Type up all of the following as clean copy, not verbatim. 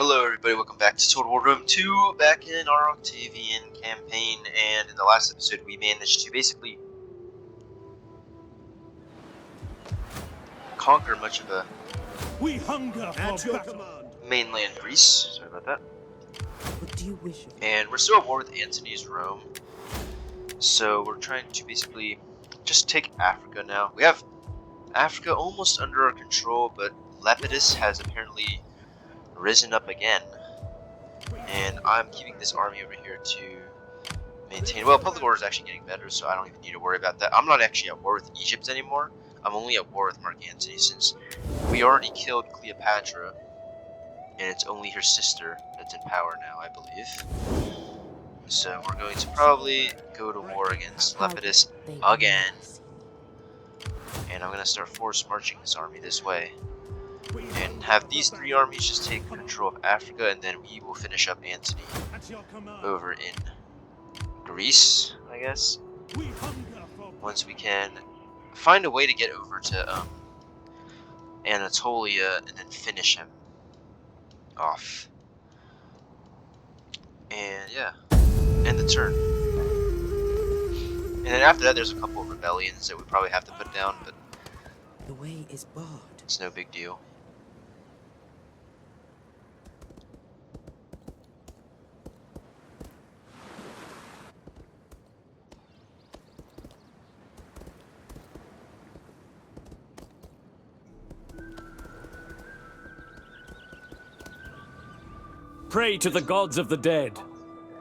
Hello everybody, welcome back to Total War Rome 2, back in our Octavian campaign, and in the last episode we managed to basically conquer much of the mainland Greece. Sorry about that. What do you wish of me? And we're still at war with Antony's Rome, so we're trying to basically just take Africa now. We have Africa almost under our control, but Lepidus has apparently risen up again. And I'm keeping this army over here to maintain. Well, public order is actually getting better, so I don't even need to worry about that. I'm not actually at war with Egypt anymore. I'm only at war with Mark Antony, since we already killed Cleopatra, and it's only her sister that's in power now, I believe. So we're going to probably go to war against Lepidus again, and I'm going to start force marching this army this way, and have these three armies just take control of Africa, and then we will finish up Antony over in Greece, I guess, once we can find a way to get over to Anatolia and then finish him off. And yeah, end the turn. And then after that there's a couple of rebellions that we probably have to put down, but the way is barred. It's no big deal. Pray to the gods of the dead.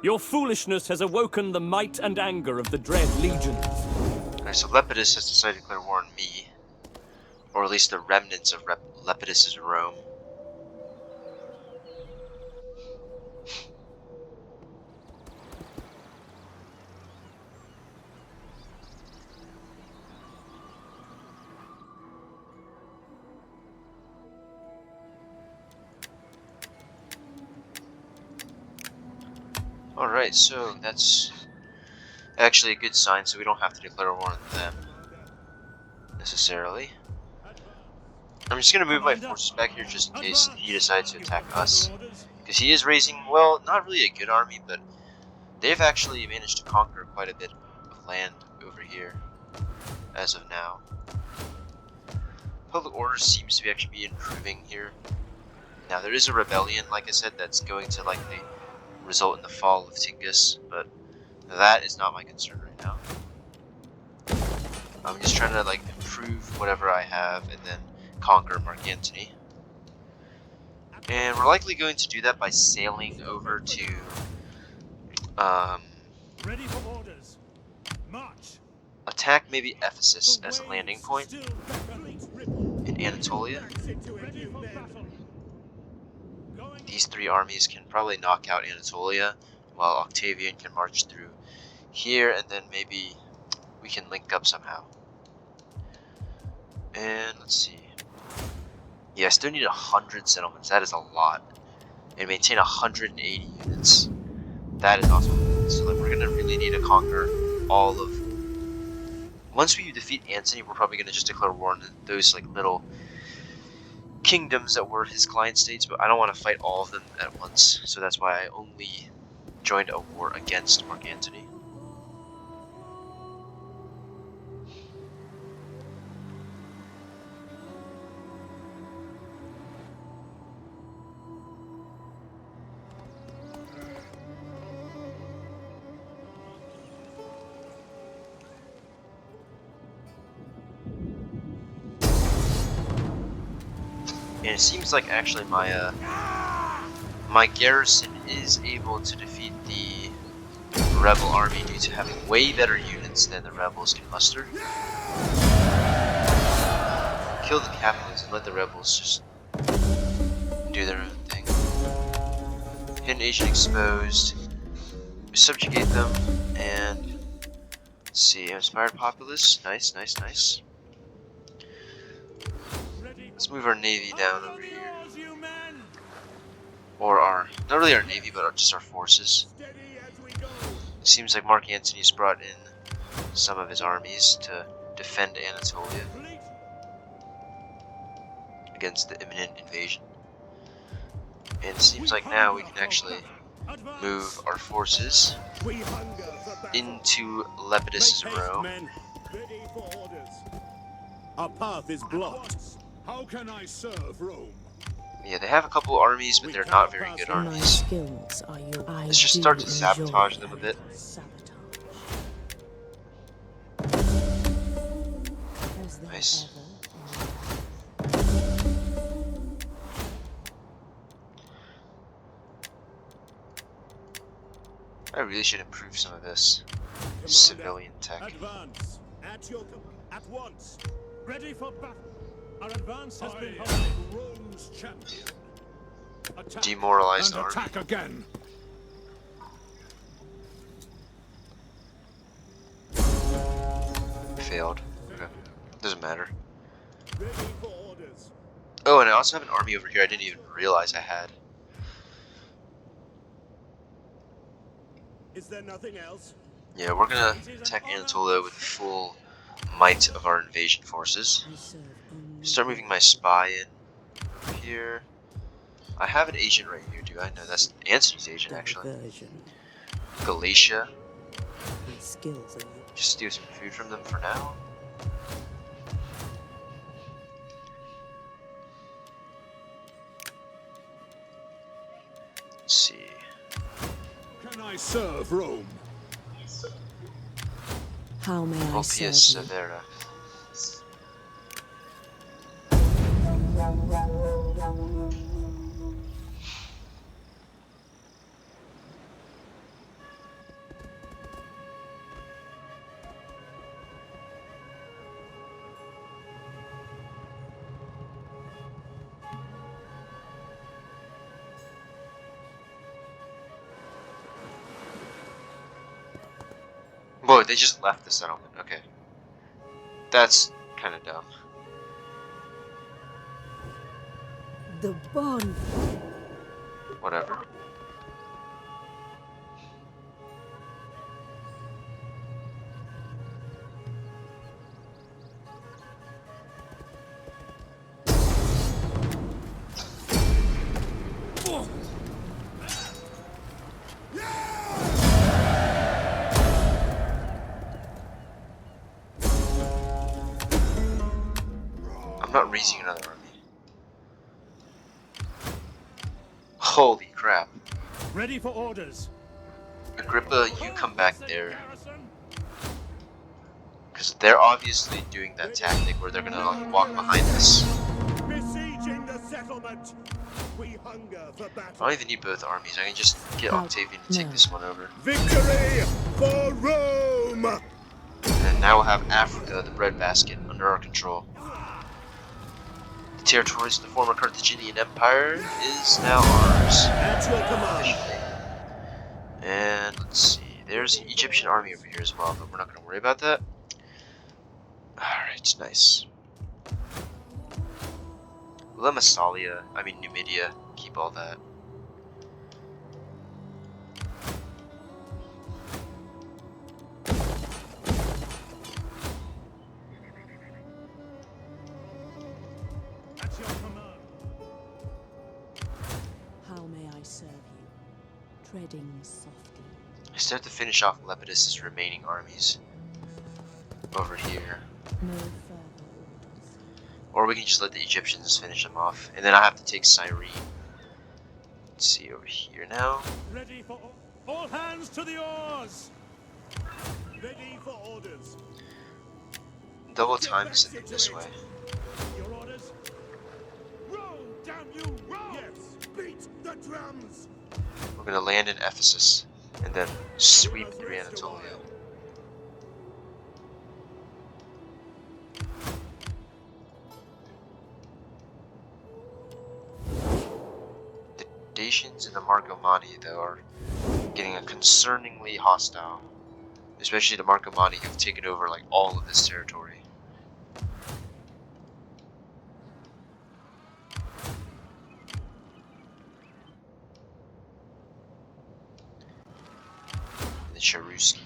Your foolishness has awoken the might and anger of the dread legions. Alright, so Lepidus has decided to declare war on me. Or at least the remnants of Lepidus' Rome. Alright, so that's actually a good sign, so we don't have to declare war on them necessarily. I'm just going to move my forces back here just in case he decides to attack us, because he is raising, well, not really a good army, but they've actually managed to conquer quite a bit of land over here as of now. Public order seems to actually be improving here. Now there is a rebellion, like I said, that's going to likely result in the fall of Tingis, but that is not my concern right now. I'm just trying to like improve whatever I have and then conquer Mark Antony. And we're likely going to do that by sailing over to Ready for orders. March. attack maybe Ephesus as a landing point in Anatolia. These three armies can probably knock out Anatolia, while Octavian can march through here, and then maybe we can link up somehow. And let's see. Yeah, I still need 100 settlements. That is a lot. And maintain 180 units. That is awesome. So like, we're gonna really need to conquer all of. Once we defeat Antony, we're probably gonna just declare war on those like little kingdoms that were his client states, but I don't want to fight all of them at once, so that's why I only joined a war against Mark Antony. And it seems like actually my my garrison is able to defeat the rebel army due to having way better units than the rebels can muster. Kill the captains and let the rebels just do their own thing. Hidden agent exposed. We subjugate them, and let's see, inspired populace. Nice, nice, nice. Let's move our navy down over here. Or our, not really our navy, but just our forces. It seems like Mark Antony's brought in some of his armies to defend Anatolia against the imminent invasion. And it seems like now we can actually move our forces into Lepidus' Rome. Ready for orders. Our path is blocked. How can I serve Rome? Yeah, they have a couple armies, but they're not very good My armies. skills are your. Let's just start to sabotage them a bit. Nice. I really should improve some of this civilian tech. Advance. At once. Ready for battle. Our advance has been Rome's champion. Attack. Demoralized And army. attack again. Failed. Okay. Doesn't matter. Ready for orders. Oh, and I also have an army over here I didn't even realize I had. Is there nothing else? Yeah, we're gonna attack Anatolia with the full might of our invasion forces. Start moving my spy in here. I have an agent right here, do I? No, that's Antony's agent actually. Galatia. Just steal some food from them for now. Let's see. Can I serve Rome? How may I Ulpius serve you? Severa. Whoa, they just left the settlement. Okay. That's kind of dumb. The bond. Whatever. I'm not raising another army. Holy crap. ready for orders. Agrippa, you come back there. Because they're obviously doing that tactic where they're gonna like, walk behind us. Besieging the settlement. We hunger for I battle. don't even need both armies. I can just get Octavian to take this one over. Victory for Rome! And now we'll have Africa, the breadbasket, under our control. The territories of the former Carthaginian Empire is now ours. At your command. Officially. And let's see, there's an Egyptian army over here as well, but we're not going to worry about that. Alright, nice. Massalia, Numidia, keep all that. At your command. How may I serve you? Treading softly. I still have to finish off Lepidus' remaining armies over here. No further orders. Or we can just let the Egyptians finish them off. And then I have to take Cyrene. Let's see over here now. Ready for all hands to the oars. Ready for orders. Double time to send them this way. Your orders. Rome, damn you, Rome! Yes, beat the drums! We're going to land in Ephesus. And then sweep through Anatolia. The Dacians and the Marcomanni, though, are getting a concerningly hostile. Especially the Marcomanni, who've taken over like all of this territory. The Cherusci.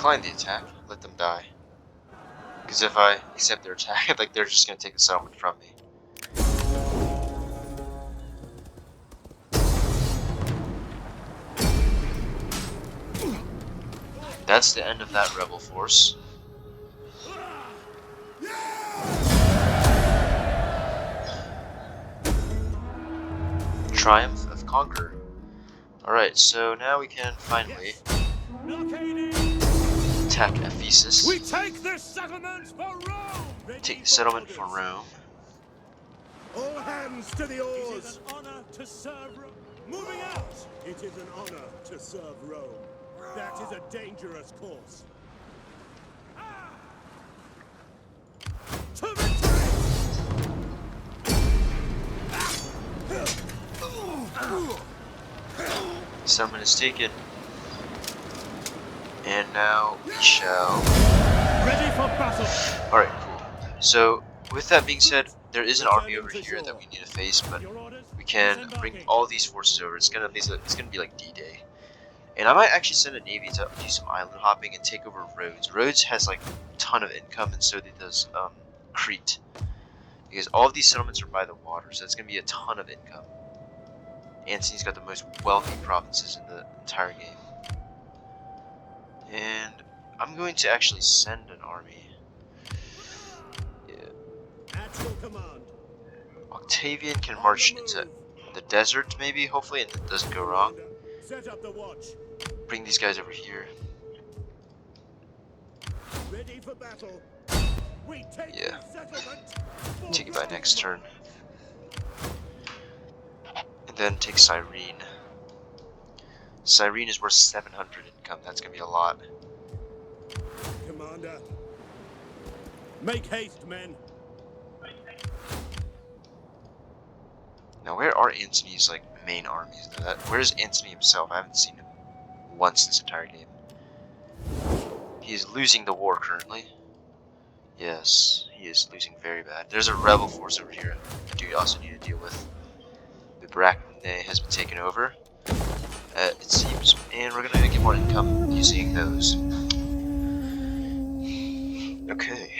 decline the attack. Let them die. Because if I accept their attack, like they're just gonna take the settlement from me. That's the end of that rebel force. Triumph of Conquer. Alright, so now we can finally attack Ephesus. We take this settlement for Rome! Take the settlement for Rome. All hands to the oars! It is an honor to serve Rome. Moving out! It is an honor to serve Rome. That is a dangerous course. To victory! Settlement is taken. And now we shall... Ready for battle! Alright, cool. So, with that being said, there is an army over here that we need to face, but Your orders? we can bring all these forces over. It's gonna be like D-Day. And I might actually send a navy to do some island hopping and take over Rhodes. Rhodes has like a ton of income, and so does Crete. Because all of these settlements are by the water, so it's gonna be a ton of income. Antony's got the most wealthy provinces in the entire game. And I'm going to actually send an army. Yeah. At your command. Octavian can march into the desert, maybe, hopefully, and it doesn't go wrong. Set up the watch. Bring these guys over here. Ready for battle. We take Yeah. the settlement. Take it by next turn. And then take Cyrene. Cyrene is worth 700 income. That's gonna be a lot. Commander. Make haste, men. Now, where are Antony's like main armies? Where's Antony himself? I haven't seen him once this entire game. He is losing the war currently. Yes, he is losing very bad. There's a rebel force over here that you also need to deal with. The Brachne has been taken over, it seems, and we're gonna get more income using those. Okay.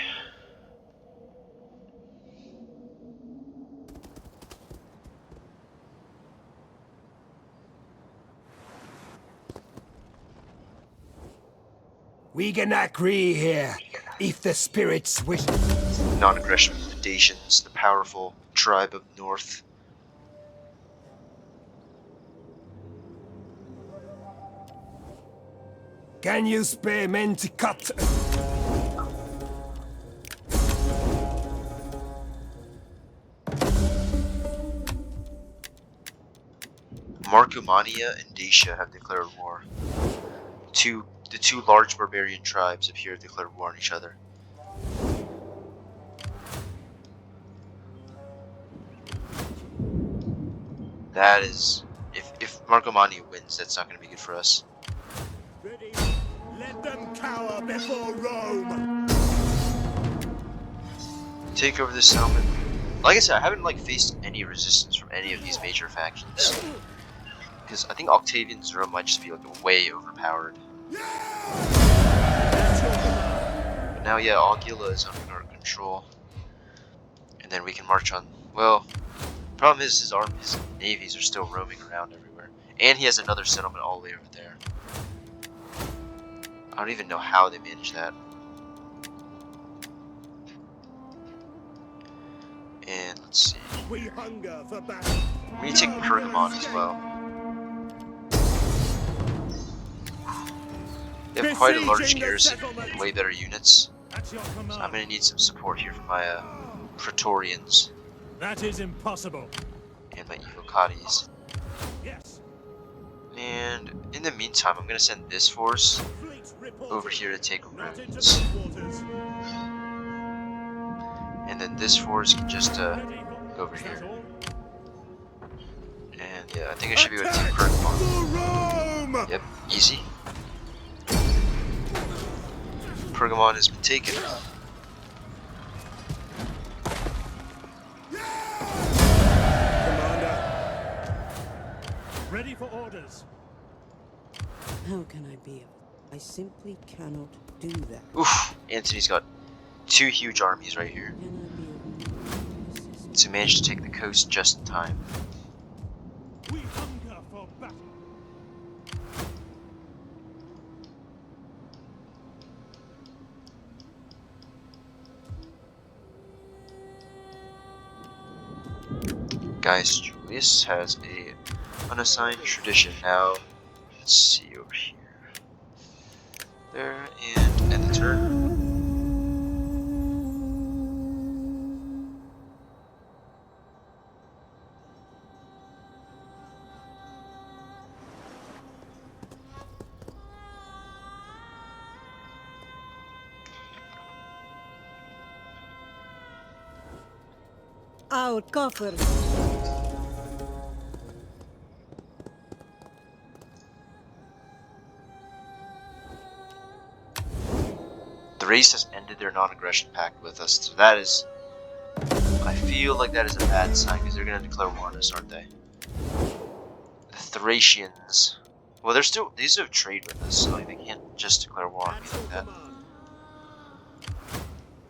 We can agree here, if the spirits wish. Non-aggression of the Dacians, the powerful tribe of North. Can you spare men to cut? Marcomannia and Dacia have declared war. The two large barbarian tribes appear to declare war on each other. That is, if Marcomannia wins, that's not going to be good for us. Ready. Let them cower before Rome. Take over this settlement. Like I said, I haven't like faced any resistance from any of these major factions, because I think Octavian's Rome might just be like way overpowered. But now, yeah, Augila is under our control, and then we can march on. Well, the problem is his navies are still roaming around everywhere, and he has another settlement all the way over there. I don't even know how they manage that. And let's see. We hunger for battle. We need to take Pergamon as well. They have quite a large garrison and way better units. At your So I'm command. gonna need some support here from my Praetorians That is impossible. and my Evocati. Yes. And in the meantime, I'm gonna send this force Fleet report. over here to take Not into Rhodes. breakwaters. And then this force can just Ready for over Is that here. all? And yeah, I think I should be able to take Attack Pergamon. for Rome. Yep, easy. Pergamon has been taken. Commander. Ready for orders. How can I be of I simply cannot do that. Oof, Antony's got 2 huge armies right here. Can I be of more assistance? So he managed to take the coast just in time. We hunger for battle. Guys, Julius has a unassigned tradition now. Let's see over here. There, and end the turn. Our coffers. The race has ended their non-aggression pact with us, so that is... I feel like that is a bad sign, because they're going to declare war on us, aren't they? The Thracians... Well, they're still... They still have trade with us, so like, they can't just declare war on me like that.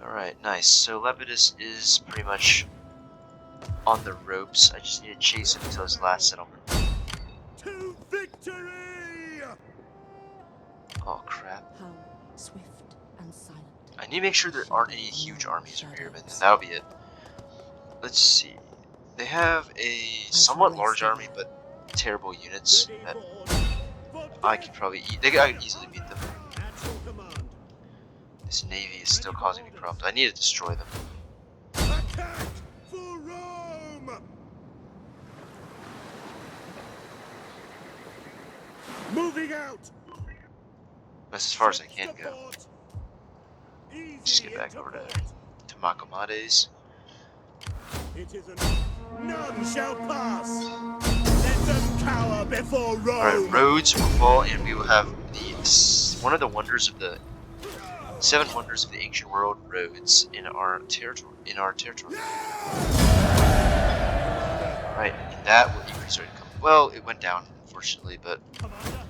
Alright, nice. So Lepidus is pretty much on the ropes. I just need to chase him until his last settlement. To victory! Oh, crap. How swift and silent. I need to make sure there aren't any huge armies over here, but then that'll be it. Let's see. They have a somewhat large army, but terrible units that I could probably I could easily beat them. At your command. This navy is still causing me problems. I need to destroy them. Attack for Rome! Moving out! That's as far as I can go. Support. Easy Just get back over support. to Makamades. It is none shall pass. Let them cower before Rome. Alright, roads will fall, and we will have one of the wonders of the 7 wonders of the ancient world, roads, in our territory. Right, and that will increase our income. Well, it went down, unfortunately, but Commander,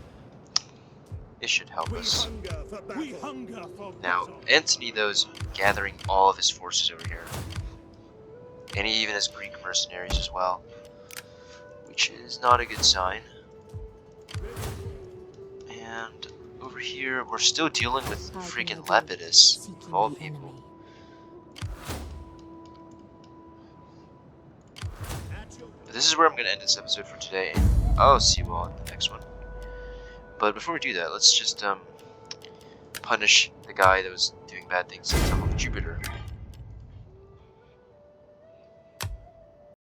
it should help we us. hunger for battle. We hunger for Now, battle. Antony, though, is gathering all of his forces over here. And he even has Greek mercenaries as well, which is not a good sign. And over here, we're still dealing with freaking Lepidus, of all people. But this is where I'm going to end this episode for today, and I'll see you all in the next one. But before we do that, let's just punish the guy that was doing bad things at the Temple of Jupiter.